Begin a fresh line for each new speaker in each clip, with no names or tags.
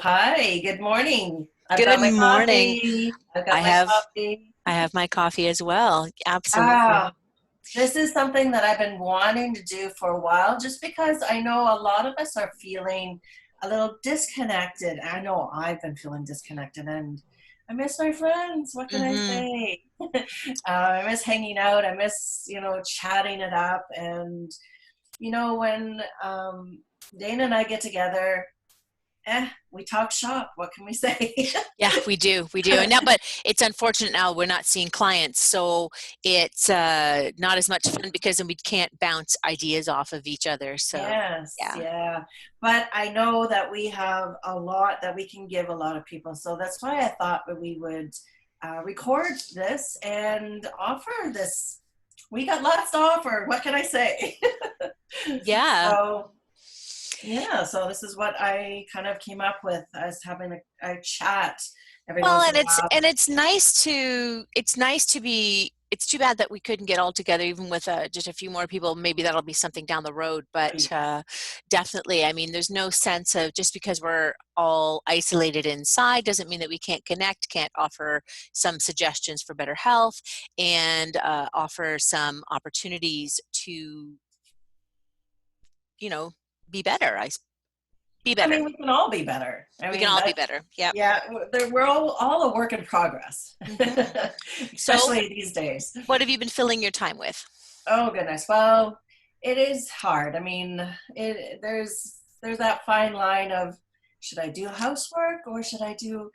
Hi, good morning. I've got
Good
my
morning.
coffee. I've
I
got my
have
coffee.
I have my coffee as well. Absolutely.
Ah, this is something that I've been wanting to do for a while just because I know a lot of us are feeling a little disconnected. I know I've been feeling disconnected and I miss my friends. What can I
Hmm.
say? I miss hanging out. I miss, chatting it up. And, when Dana and I get together, we talk shop. What can we say?
Yeah, we do. We do. And now, but it's unfortunate now we're not seeing clients, so it's not as much fun because then we can't bounce ideas off of each other. So,
Yes,
yeah.
yeah. But I know that we have a lot that we can give a lot of people. So that's why I thought that we would record this and offer this. We got lots to offer. What can I say?
Yeah.
So, yeah, so this is what I kind of came up with as having a chat every
Well,
once
and
in a
it's
while.
and it's nice to be. It's too bad that we couldn't get all together, even with just a few more people. Maybe that'll be something down the road. But definitely, I mean, there's no sense of just because we're all isolated inside doesn't mean that we can't connect, can't offer some suggestions for better health, and offer some opportunities to, you know, be better. Be
I
better.
mean, we can all be better. I
We can
mean,
all be
that's,
better. Yep.
yeah, we're all a work in progress,
Hmm. So,
especially these days.
what have you been filling your time with?
Oh goodness. Well, it is hard. I mean, there's that fine line of should I do housework or should I do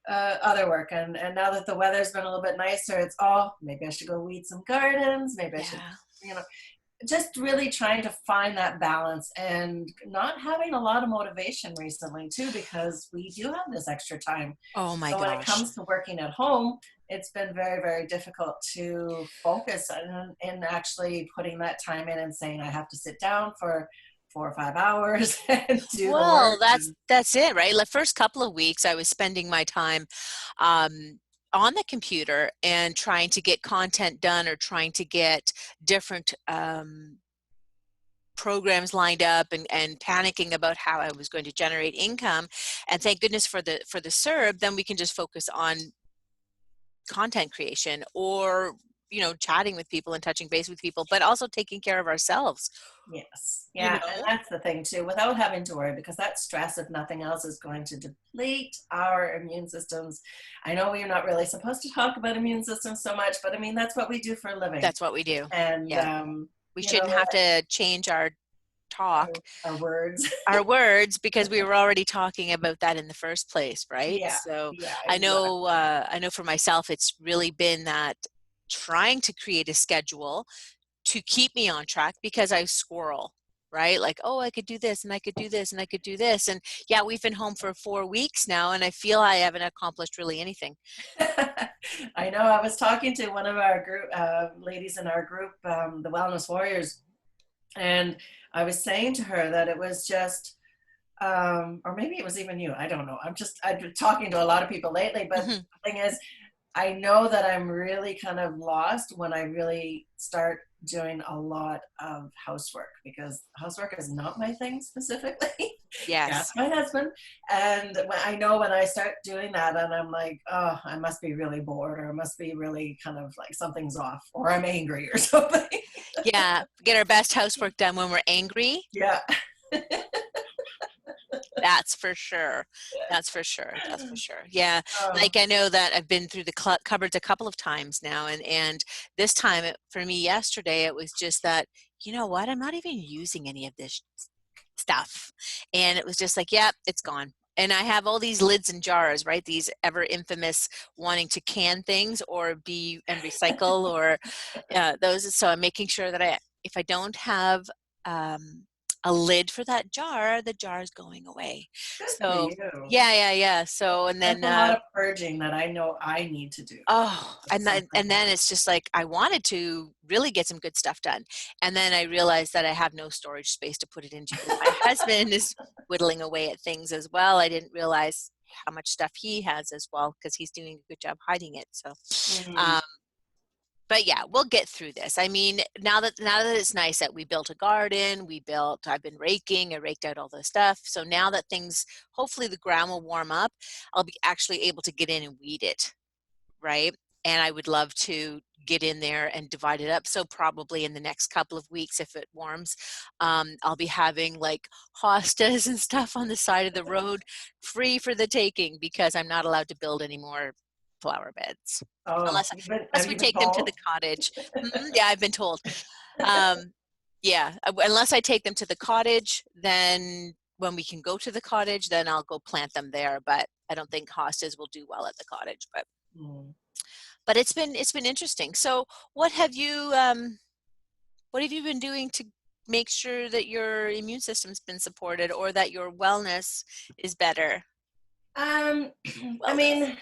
other work? And now that the weather's been a little bit nicer, it's maybe I should go weed some gardens. Maybe I should,
Yeah.
you know, just really trying to find that balance and not having a lot of motivation recently too because we do have this extra time.
Oh my
So when it
gosh.
comes to working at home, it's been very, very difficult to focus in actually putting that time in and saying I have to sit down for 4 or 5 hours and do the
Well,
work.
that's it, right? The first couple of weeks, I was spending my time on the computer and trying to get content done or trying to get different programs lined up and panicking about how I was going to generate income. And thank goodness for the SERB, then we can just focus on content creation or chatting with people and touching base with people, but also taking care of ourselves.
Yes.
You
Yeah. And
know,
that's the thing too, without having to worry, because that stress, if nothing else, is going to deplete our immune systems. I know we're not really supposed to talk about immune systems so much, but I mean, that's what we do for a living.
that's what we do.
And,
Yeah. We shouldn't have to change our talk,
our words.
our words, because we were already talking about that in the first place, right?
Yeah.
So
Yeah. Exactly.
I know for myself, it's really been that trying to create a schedule to keep me on track because I squirrel, right? Like, oh, I could do this and I could do this and I could do this. And yeah, we've been home for 4 weeks now, and I feel I haven't accomplished really anything.
I know. I was talking to one of our group ladies in our group, the Wellness Warriors, and I was saying to her that it was just or maybe it was even you. I don't know. I've been talking to a lot of people lately, but
Hmm.
the thing is, I know that I'm really kind of lost when I really start doing a lot of housework because housework is not my thing specifically. Ask
Yes.
my husband. And I know when I start doing that, and I'm like, oh, I must be really bored, or I must be really kind of like something's off, or I'm angry or something.
Yeah. Get our best housework done when we're angry.
Yeah.
That's for sure. That's for sure. That's for sure. Yeah.
Oh,
Like I know that I've been through the cupboards a couple of times now, and this time for me yesterday, it was just that, you know what? I'm not even using any of this stuff. And it was just like, yeah, it's gone. And I have all these lids and jars, right? These ever infamous wanting to can things or be and recycle or those. So I'm making sure that if I don't have um, a lid for that jar, the jar is going away.
good for
So
you.
yeah, yeah, yeah. So and
That's
then
a lot of purging that I know I need to do.
oh,
It's
and
something.
then it's just like I wanted to really get some good stuff done, and then I realized that I have no storage space to put it into because my husband is whittling away at things as well. I didn't realize how much stuff he has as well because he's doing a good job hiding it. So,
Mm,
um, but yeah, we'll get through this. I mean, now that it's nice that we built a garden, I've been raking, I raked out all the stuff. So now that things, hopefully the ground will warm up, I'll be actually able to get in and weed it, right? And I would love to get in there and divide it up. So probably in the next couple of weeks, if it warms, I'll be having like hostas and stuff on the side of the road free for the taking, because I'm not allowed to build any more flower beds
Oh,
unless
have
we
you been
take them to the
told?
cottage. Yeah, I've been told. Um, yeah, unless I take them to the cottage, then when we can go to the cottage, then I'll go plant them there. But I don't think hostas will do well at the cottage.
Mm.
But it's been interesting. So what have you been doing to make sure that your immune system's been supported, or that your wellness is better?
Um, I
Wellness.
mean,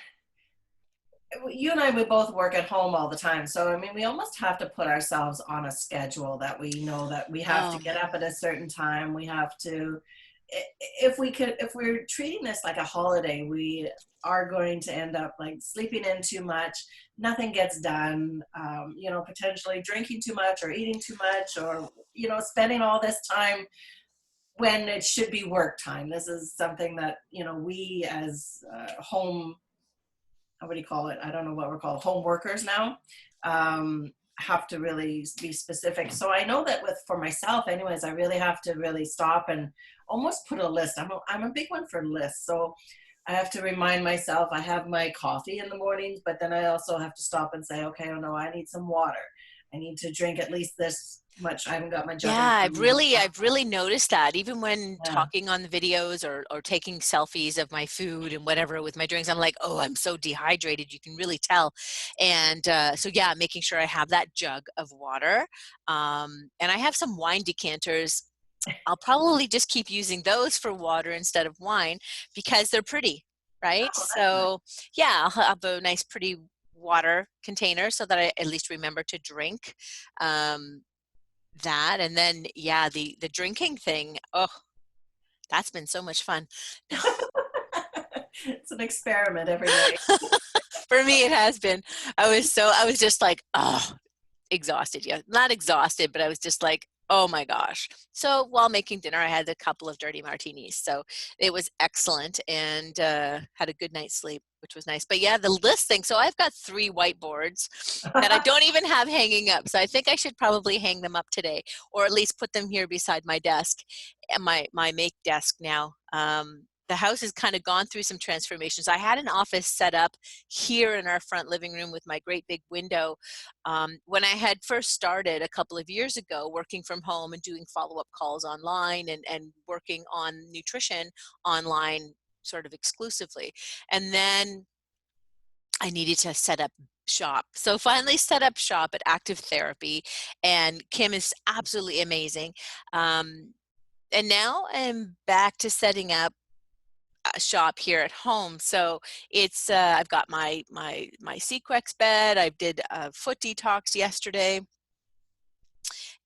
you and I, we both work at home all the time. So, I mean, we almost have to put ourselves on a schedule that we know that we have to
Oh,
get up at a certain time. We have to, if we could, if we're treating this like a holiday, we are going to end up like sleeping in too much. Nothing gets done, potentially drinking too much or eating too much or, spending all this time when it should be work time. This is something that, we as home, what do you call it? I don't know what we're called, home workers now, have to really be specific. So I know that for myself, anyways, I really have to really stop and almost put a list. I'm a big one for lists. So I have to remind myself I have my coffee in the mornings, but then I also have to stop and say, okay, oh no, I need some water. I need to drink at least this much. I haven't got my jug in
yeah,
front of me.
I've really noticed that, even when
Yeah.
talking on the videos, or taking selfies of my food and whatever with my drinks, I'm like, oh, I'm so dehydrated. You can really tell. And so yeah, making sure I have that jug of water. And I have some wine decanters. I'll probably just keep using those for water instead of wine, because they're pretty, right?
Oh, that's nice.
So yeah, I'll have a nice pretty water container so that I at least remember to drink. Um, that, and then yeah, the drinking thing, oh, that's been so much fun.
It's an experiment every day.
For me it has been. I was just like, oh, exhausted. Yeah, not exhausted, but I was just like, oh my gosh. So while making dinner, I had a couple of dirty martinis. So it was excellent, and had a good night's sleep, which was nice. But yeah, the list thing. So I've got 3 whiteboards that I don't even have hanging up. So I think I should probably hang them up today, or at least put them here beside my desk, and my make desk now. The house has kind of gone through some transformations. I had an office set up here in our front living room with my great big window, when I had first started a couple of years ago, working from home and doing follow-up calls online, and working on nutrition online sort of exclusively. And then I needed to set up shop. So finally set up shop at Active Therapy, and Kim is absolutely amazing. And now I'm back to setting up a shop here at home. So it's I've got my Sequex bed. I did a foot detox yesterday,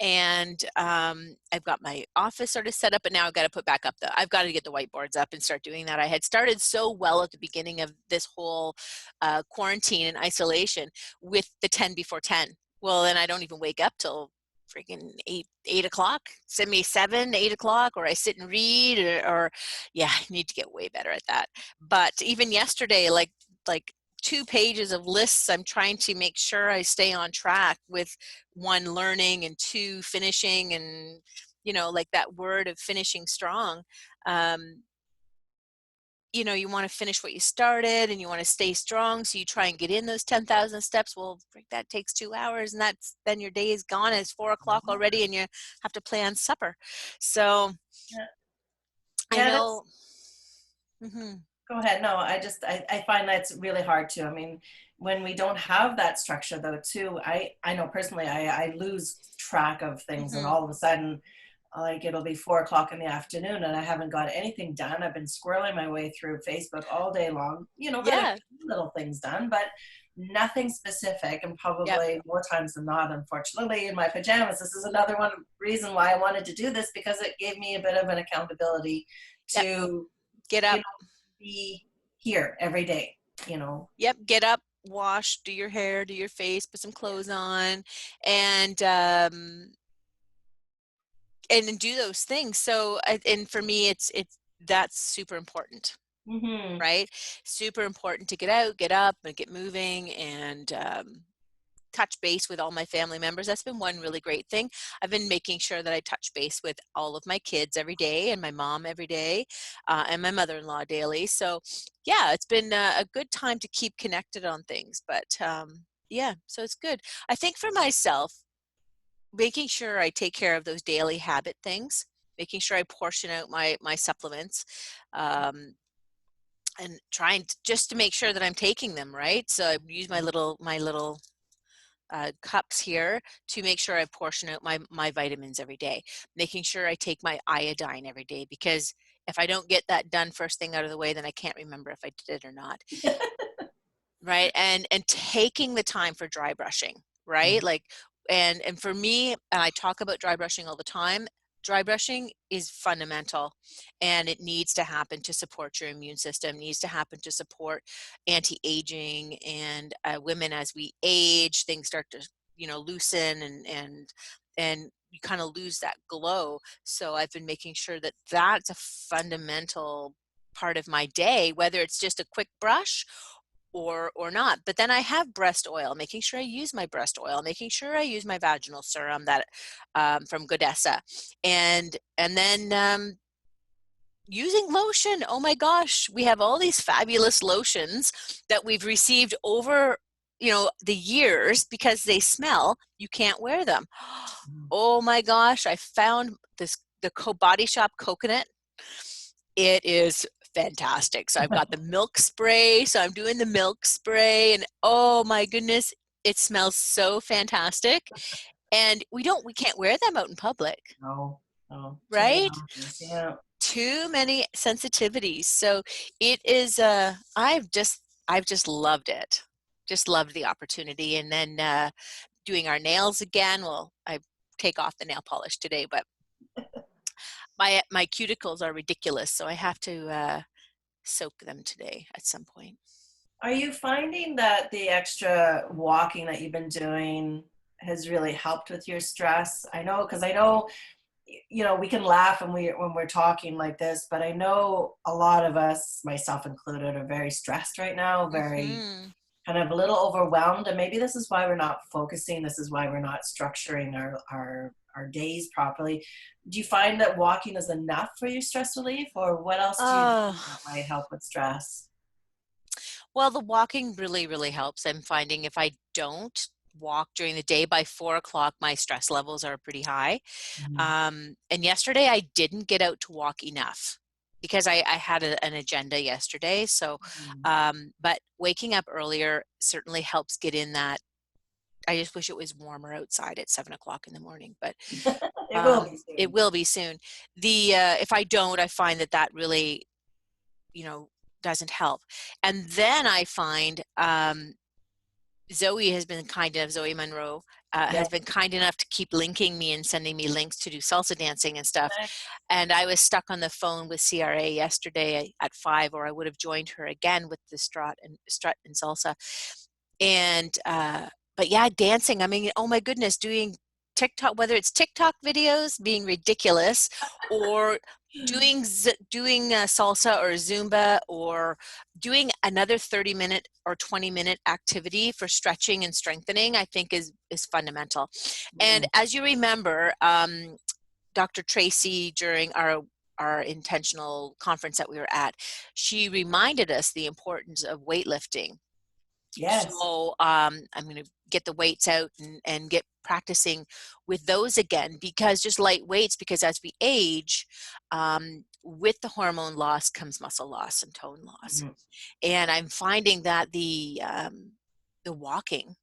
and I've got my office sort of set up, but now I've got to put back up I've got to get the whiteboards up and start doing that. I had started so well at the beginning of this whole quarantine and isolation with the 10 before 10. Well, then I don't even wake up till freaking 8 o'clock. Send me 7, 8 o'clock, or I sit and read, or yeah, I need to get way better at that. But even yesterday, like 2 pages of lists. I'm trying to make sure I stay on track with, 1, learning, and 2, finishing, and like that word of finishing strong. Um, you want to finish what you started, and you want to stay strong, so you try and get in those 10,000 steps. Well, that takes 2 hours, and then your day is gone, and it's 4 o'clock already, and you have to plan supper. So
Yeah,
I
yeah, that's
know. Hmm.
go ahead. No, I find that's really hard too. I mean, when we don't have that structure though too, I know personally I lose track of things, and
Hmm.
all of a sudden like it'll be 4 o'clock in the afternoon and I haven't got anything done. I've been squirreling my way through Facebook all day long, got a
Yeah.
few little things done, but nothing specific, and
Yep.
probably more times than not, unfortunately, in my pajamas. This is another one reason why I wanted to do this, because it gave me a bit of an accountability
Yep.
to,
Get
you
up.
know, be here every day,
Yep. Get up. wash, do your hair, do your face, put some clothes on, and and do those things. So, and for me, it's that's super important,
Mm-hmm.
right? Super important to get out, get up, and get moving, and touch base with all my family members. That's been one really great thing. I've been making sure that I touch base with all of my kids every day, and my mom every day, and my mother-in-law daily. So, yeah, it's been a good time to keep connected on things. But yeah, so it's good. I think for myself, making sure I take care of those daily habit things, making sure I portion out my supplements, um, and trying just to make sure that I'm taking them right. So I use my little cups here to make sure I portion out my vitamins every day, making sure I take my iodine every day, because if I don't get that done first thing out of the way, then I can't remember if I did it or not. Right. And taking the time for dry brushing,
Yeah.
right? Like, and for me, and I talk about dry brushing all the time, dry brushing is fundamental, and it needs to happen to support your immune system, needs to happen to support anti-aging, and women, as we age, things start to, loosen, and you kind of lose that glow. So I've been making sure that that's a fundamental part of my day, whether it's just a quick brush or not. But then I have breast oil, making sure I use my breast oil, making sure I use my vaginal serum that from Godessa, and then using lotion. Oh my gosh, we have all these fabulous lotions that we've received over the years. Because they smell, you can't wear them. Oh my gosh, I found the Body Shop coconut. It is fantastic. So I've got the milk spray. So I'm doing the milk spray, and oh my goodness, it smells so fantastic. And we can't wear them out in public,
No, no, too many
right?
allergies. Yeah.
Too many sensitivities. So it is I've just loved it. Just loved the opportunity. And then doing our nails again. Well, I take off the nail polish today, but my cuticles are ridiculous, so I have to soak them today at some point.
Are you finding that the extra walking that you've been doing has really helped with your stress? I know, because I know, we can laugh when we're talking like this, but I know a lot of us, myself included, are very stressed right now, very
Hmm.
kind of a little overwhelmed, and maybe this is why we're not focusing. This is why we're not structuring our days properly. Do you find that walking is enough for your stress relief, or what else do you do
Oh,
that might help with stress?
well, the walking really, really helps. I'm finding if I don't walk during the day, by 4 o'clock, my stress levels are pretty high.
Mhm.
And yesterday I didn't get out to walk enough because I had an agenda yesterday. So,
Mhm.
but waking up earlier certainly helps get in that. I just wish it was warmer outside at 7 o'clock in the morning, but
It will be
it
soon.
will be soon. If I don't, I find that really, you know, doesn't help. And then I find Zoe Monroe
Yeah.
has been kind enough to keep linking me and sending me links to do salsa dancing and stuff. And I was stuck on the phone with CRA yesterday at 5, or I would have joined her again with the strut and salsa. And but yeah, dancing. I mean, oh my goodness, doing TikTok, whether it's TikTok videos being ridiculous, or doing salsa or Zumba, or doing another 30-minute or 20-minute activity for stretching and strengthening, I think is fundamental. And
Mm.
as you remember, Dr. Tracy, during our intentional conference that we were at, she reminded us the importance of weightlifting.
Yes.
So I'm going to get the weights out and get practicing with those again, because just light weights, because as we age, with the hormone loss comes muscle loss and tone loss.
Mhm.
And I'm finding that the walking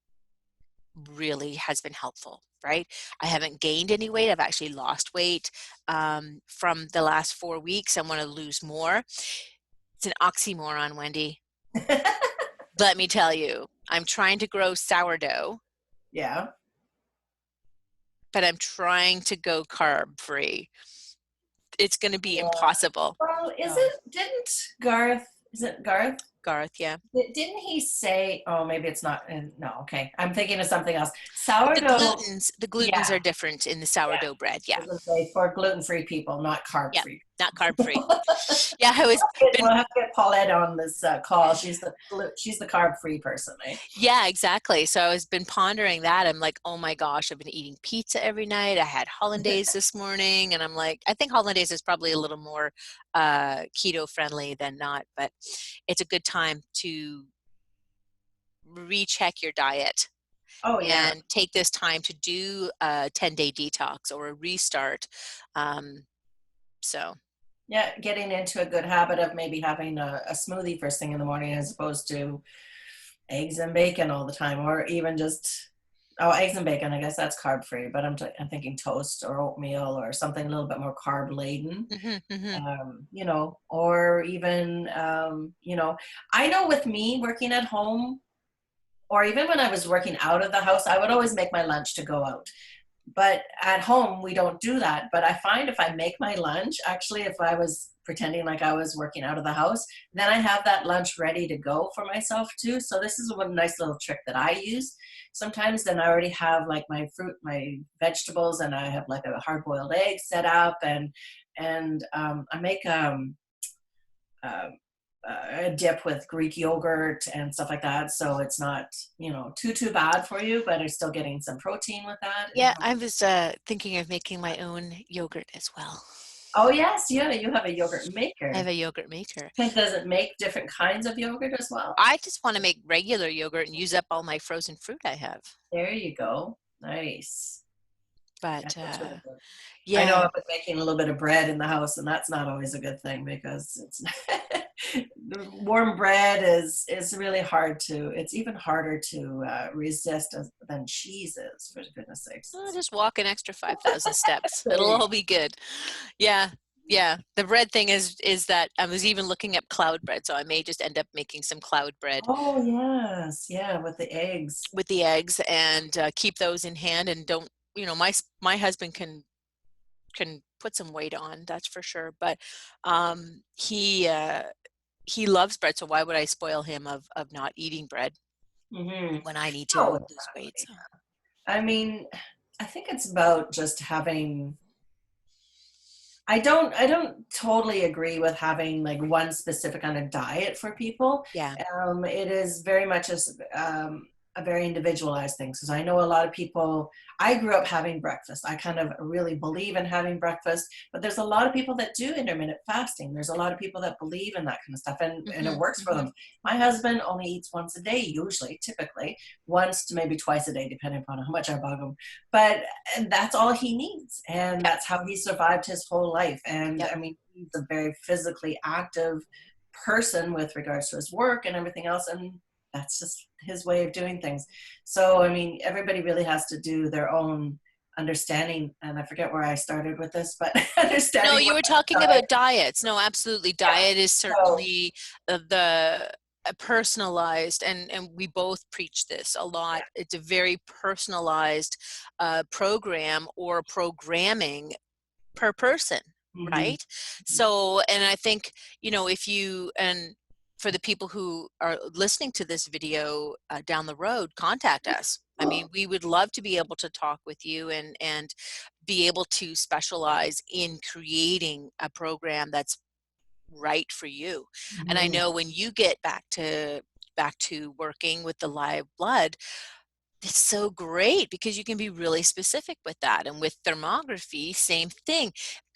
really has been helpful, right? I haven't gained any weight. I've actually lost weight from the last 4 weeks. I want to lose more. It's an oxymoron, Wendy. Let me tell you, I'm trying to grow sourdough,
Yeah.
but I'm trying to go carb free. It's going to be
Yeah.
impossible.
Well,
Oh.
didn't Garth, is it Garth?
Garth, yeah.
Didn't he say, oh, maybe it's not, no, okay. I'm thinking of something else.
The
Sourdough,
glutens
yeah,
are different in the
yeah.
sourdough bread.
I
Yeah.
was gonna say for gluten-free people, not
Yeah.
carb-free.
Not carb free. Yeah, I was been
We'll have to get Paulette on this call. She's the carb-free person, eh?
Yeah, exactly. So I was been pondering that. I'm like, oh my gosh, I've been eating pizza every night. I had hollandaise this morning, and I'm like, I think hollandaise is probably a little more keto friendly than not, but it's a good time to recheck your diet
Oh yeah.
and take this time to do a 10-day detox or a restart. Um, so
Yeah, getting into a good habit of maybe having a smoothie first thing in the morning as opposed to eggs and bacon all the time, or even just, oh, eggs and bacon. I guess that's carb free, but I'm thinking toast or oatmeal or something a little bit more carb laden.
mhm, mhm.
Or even, I know with me working at home, or even when I was working out of the house, I would always make my lunch to go out. But at home, we don't do that. But I find if I make my lunch, actually, if I was pretending like I was working out of the house, then I have that lunch ready to go for myself too. So this is one nice little trick that I use. Sometimes then I already have like my fruit, my vegetables, and I have like a hard-boiled egg set up, and I make um, a dip with Greek yogurt and stuff like that. So it's not, too bad for you, but you're still getting some protein with that.
Yeah, I was thinking of making my own yogurt as well.
Oh yes, yeah, you have a yogurt
I have
maker.
a yogurt maker.
And does it make different kinds of yogurt as well?
I just want to make regular yogurt and use up all my frozen fruit I have.
There you go. Nice. Yeah,
But
that's really good. I know
yeah,
I've been making a little bit of bread in the house, and that's not always a good thing because it's warm bread is really hard to. It's even harder to resist than cheese is. For goodness sakes,
I'll just walk an extra 5,000 steps.
there
It'll
you
all
go.
be good. Yeah. Yeah. The bread thing is that I was even looking up cloud bread, so I may just end up making some cloud bread
Oh yes, yeah, with the eggs.
with the eggs and keep those in hand and don't, my husband can put some weight on, that's for sure, but um he loves bread, so why would I spoil him of not eating bread
Mm-hmm.
when I need
Oh,
to lose weight?
exactly.
So
I mean, I think it's about just having. I don't totally agree with having like one specific kind of diet for people.
yeah.
It is very much a very individualized thing. Because I know a lot of people. I grew up having breakfast. I kind of really believe in having breakfast, but there's a lot of people that do intermittent fasting. There's a lot of people that believe in that kind of stuff, and it
Hmm.
works for
Hmm.
them. My husband only eats once a day, usually, typically once to maybe twice a day, depending upon how much I bug him. But and that's all he needs, and
Yep.
that's how he survived his whole life. And
Yep.
I mean, he's a very physically active person with regards to his work and everything else, and that's just his way of doing things. So I mean, everybody really has to do their own understanding, and I forget where I started with this, but
No,
understanding
you
what
were talking
diet.
about diets. No, absolutely.
Yeah,
Diet is
so
certainly the personalized, and we both preach this a lot.
yeah.
It's a very personalized program or programming per person,
Hmm.
right? So, and I think, if you, and for the people who are listening to this video down the road, contact us. I mean, we would love to be able to talk with you and be able to specialize in creating a program that's right for you. And I
Hmm.
know when you get back to working with the live blood, it's so great because you can be really specific with that. And with thermography, same thing.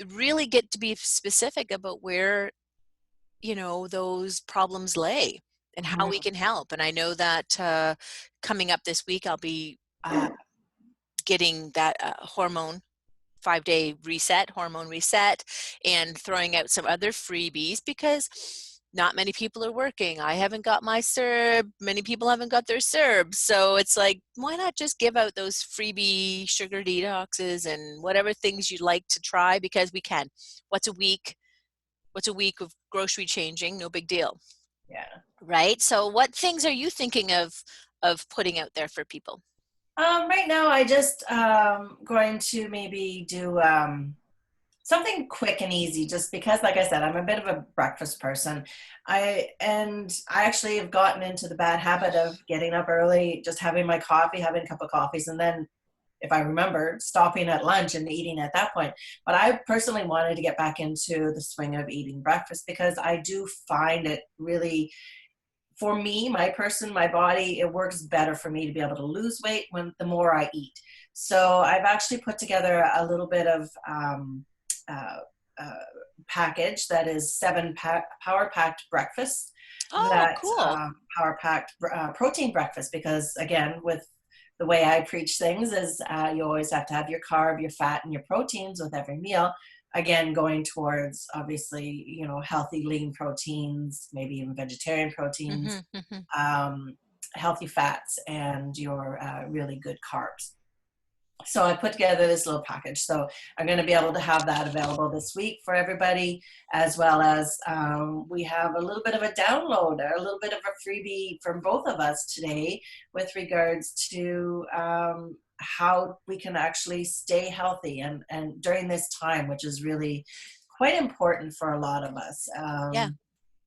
Really get to be specific about where, those problems lay and how we
Hmm.
can help. And I know that coming up this week, I'll be getting that hormone 5-day reset, hormone reset, and throwing out some other freebies because not many people are working. I haven't got my CERB. Many people haven't got their CERB. So it's like, why not just give out those freebie sugar detoxes and whatever things you'd like to try because we can. What's a week? What's a week of grocery changing? No big deal,
Yeah.
right? So what things are you thinking of putting out there for people?
Right now, I just going to maybe do something quick and easy, just because, like I said, I'm a bit of a breakfast person. I actually have gotten into the bad habit of getting up early, just having my coffee, having a cup of coffees, and then if I remember, stopping at lunch and eating at that point. But I personally wanted to get back into the swing of eating breakfast because I do find it really, for me, my body, it works better for me to be able to lose weight when the more I eat. So I've actually put together a little bit of uh, uh, package that is power packed breakfasts,
Oh,
that
cool.
power packed protein breakfast, because again, with the way I preach things is you always have to have your carb, your fat, and your proteins with every meal. Again, going towards obviously, healthy, lean proteins, maybe even vegetarian proteins,
Hmm. Hmm.
um, healthy fats, and your really good carbs. So I put together this little package. So I'm going to be able to have that available this week for everybody, as well as we have a little bit of a download, a little bit of a freebie from both of us today with regards to how we can actually stay healthy and during this time, which is really quite important for a lot of us.
Yeah.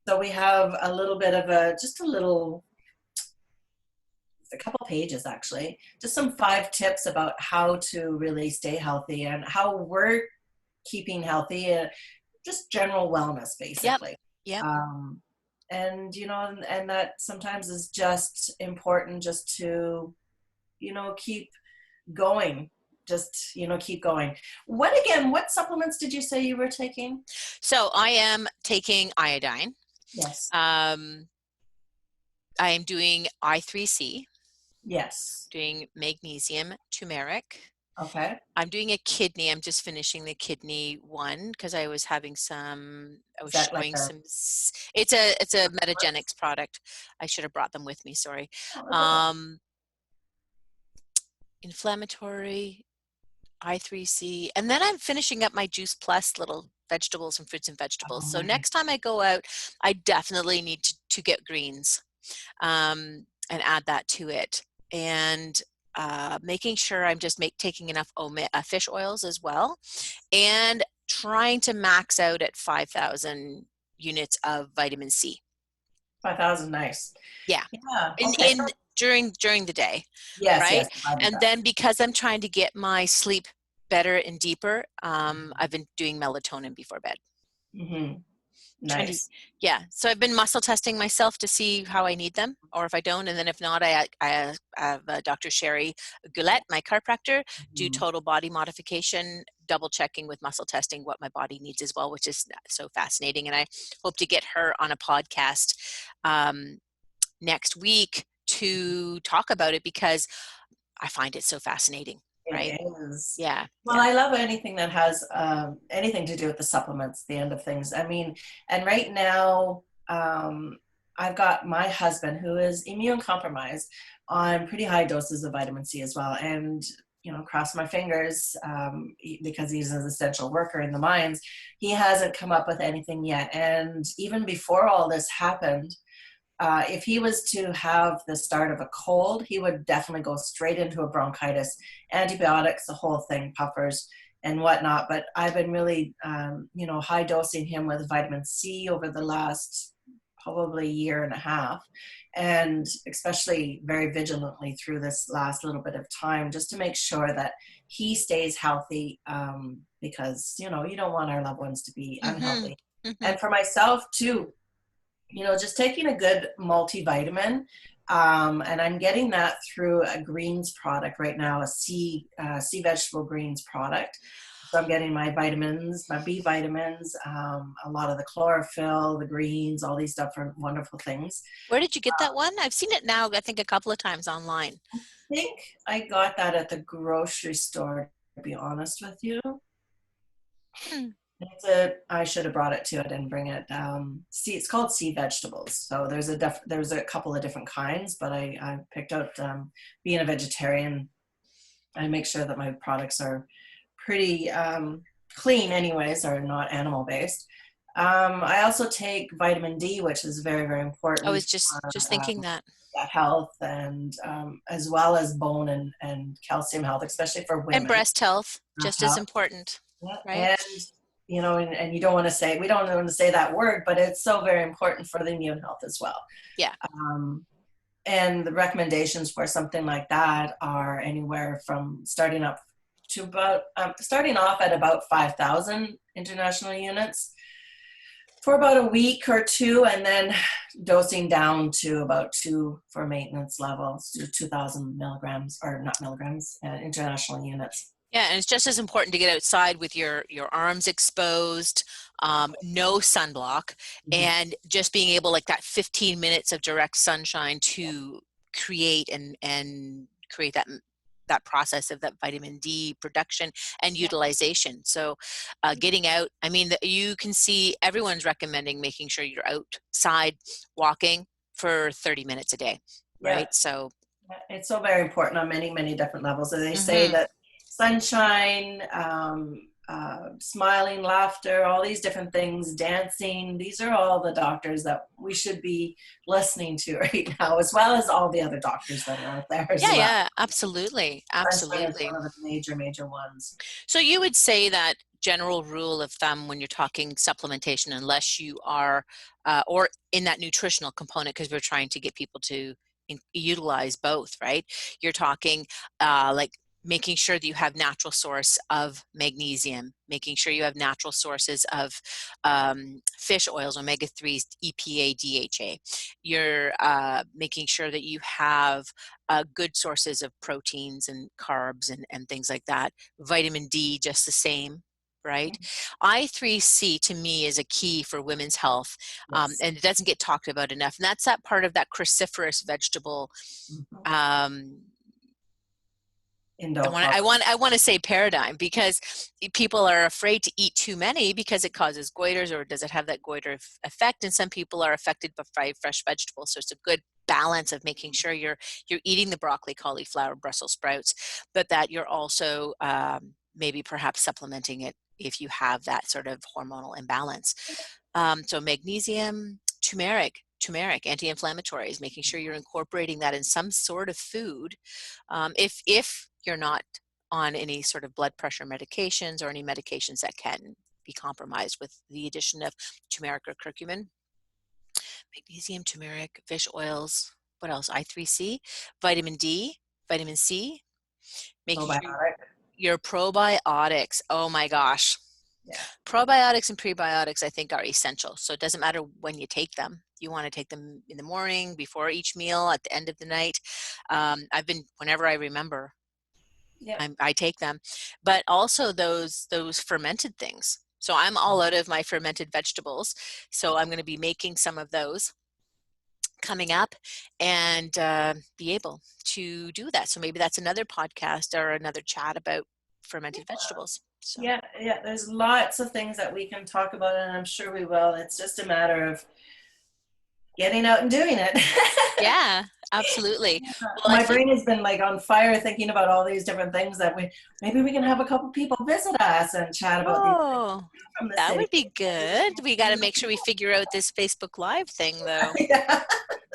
So we have a little bit of a couple pages actually, just some 5 tips about how to really stay healthy and how we're keeping healthy, and just general wellness
Yep.
basically.
Yep.
um, and that sometimes is just important, just to keep going, just keep going. What supplements did you say you were taking?
So I am taking iodine.
Yes.
Um, I am doing I3C,
Yes.
doing magnesium, turmeric.
Okay.
I'm doing a kidney. I'm just finishing the kidney one because I was having I
Is
was
that like
showing
a
it's a Metagenics product. I should have brought them with me, sorry.
oh, that's okay.
Um, inflammatory, I3C, and then I'm finishing up my Juice Plus little vegetables and fruits and vegetables.
Oh
So
my.
next time I go out, I definitely need to get greens, and add that to it. And making sure I'm just taking enough fish oils as well, and trying to max out at 5,000 units of vitamin C.
5,000, nice.
Yeah,
Yeah,
in
okay.
during the day,
Yes,
right?
yes, I did
And
that.
then because I'm trying to get my sleep better and deeper, I've been doing melatonin before bed.
Mm-hmm.
Trying to,
Nice.
yeah. So I've been muscle testing myself to see how I need them, or if I don't, and then if not, I have Dr. Sherry Goulet, my chiropractor, do
Mhm.
total body modification, double checking with muscle testing what my body needs as well, which is so fascinating. And I hope to get her on a podcast um, next week to talk about it because I find it so fascinating. Right?
It is.
Yeah.
Well,
Yeah.
I love anything that has anything to do with the supplements, the end of things. I mean, and right now, I've got my husband who is immune compromised on pretty high doses of vitamin C as well. And, cross my fingers, because he's an essential worker in the mines, he hasn't come up with anything yet. And even before all this happened, if he was to have the start of a cold, he would definitely go straight into a bronchitis, antibiotics, the whole thing, puffers and whatnot. But I've been really, high dosing him with vitamin C over the last probably year and a half, and especially very vigilantly through this last little bit of time, just to make sure that he stays healthy, because, you don't want our loved ones to be
Mm-hmm.
unhealthy.
Mm-hmm.
And for myself too, just taking a good multivitamin. And I'm getting that through a greens product right now, a sea vegetable greens product. So I'm getting my vitamins, my B vitamins, a lot of the chlorophyll, the greens, all these different wonderful things.
Where did you get that one? I've seen it now, I think a couple of times online.
I think I got that at the grocery store, to be honest with you.
Hmm.
I should have brought it to. I didn't bring it. It's called sea vegetables. So there's a couple of different kinds, but I picked out, being a vegetarian, I make sure that my products are pretty clean, anyways, are not animal based. I also take vitamin D, which is very, very
I
important
was just
for
thinking that.
gut health, and as well as bone and calcium health, especially for
And
women.
breast health,
Breast
just as
health.
important,
Yeah.
right?
And and you don't want to say, we don't want to say that word, but it's so very important for the immune health as well.
Yeah.
Um, and the recommendations for something like that are anywhere from starting off at about 5,000 international units for about a week or two, and then dosing down to about 2 for maintenance levels, to 2,000 milligrams, or not milligrams, international units.
Yeah, and it's just as important to get outside with your arms exposed, no sunblock,
Mhm.
and just being able, like that 15 minutes of direct sunshine, to create and create that process of that vitamin D production and
Yeah,
utilization. So getting out, I mean, you can see everyone's recommending making sure you're outside walking for 30 minutes a day,
yeah,
right? So,
it's so very important on many, many different levels. And they say
mhm.
that sunshine, smiling, laughter, all these different things, dancing, these are all the doctors that we should be listening to right now, as well as all the other doctors that are out there as
Yeah,
well.
yeah, absolutely,
Sunshine is
absolutely.
one of the major, major ones.
So you would say that general rule of thumb when you're talking supplementation, unless you are, or in that nutritional component, because we're trying to get people to utilize both, right? You're talking like making sure that you have natural source of magnesium, making sure you have natural sources of fish oils, omega-3s, EPA, DHA. You're making sure that you have good sources of proteins and carbs and things like that. Vitamin D, just the same, right? I3C to me is a key for women's health,
Yes.
and it doesn't get talked about enough. And that's that part of that cruciferous vegetable.
Mhm.
Um,
Indo.
I want to say paradigm, because people are afraid to eat too many because it causes goiters, or does it have that goiter effect? And some people are affected by fresh vegetables, so it's a good balance of making sure you're eating the broccoli, cauliflower, Brussels sprouts, but that you're also maybe perhaps supplementing it if you have that sort of hormonal imbalance. So magnesium, turmeric, anti-inflammatories, making sure you're incorporating that in some sort of food. If you're not on any sort of blood pressure medications or any medications that can be compromised with the addition of turmeric or curcumin, magnesium, turmeric, fish oils, what else? I3C, vitamin D, vitamin C, making sure
Probiotic.
your probiotics. Oh my gosh.
Yeah.
Probiotics and prebiotics, I think, are essential. So it doesn't matter when you take them. You want to take them in the morning, before each meal, at the end of the night. Whenever I remember,
Yeah.
I take them. But also those fermented things. So I'm all out of my fermented vegetables. So I'm going to be making some of those coming up, and be able to do that. So maybe that's another podcast or another chat about fermented vegetables. So.
Yeah, yeah, there's lots of things that we can talk about, and I'm sure we will. It's just a matter of getting out and doing it.
Yeah, absolutely. Well, I
My
think,
brain has been like on fire thinking about all these different things that maybe we can have a couple people visit us and chat about these things
oh,
from the
that
city.
would be good. We got to make sure we figure out this Facebook Live thing, though.
Yeah.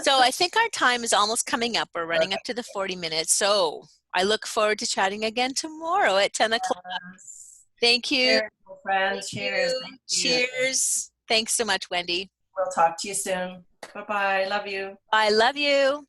So I think our time is almost coming up. We're running up to the 40 minutes. So I look forward to chatting again tomorrow at 10 o'clock. Thank you.
Cheers, my friend.
Thank
Cheers.
you.
Thank you.
Cheers. Thanks so much, Wendy.
We'll talk to you soon. Bye bye. Love you.
I love you.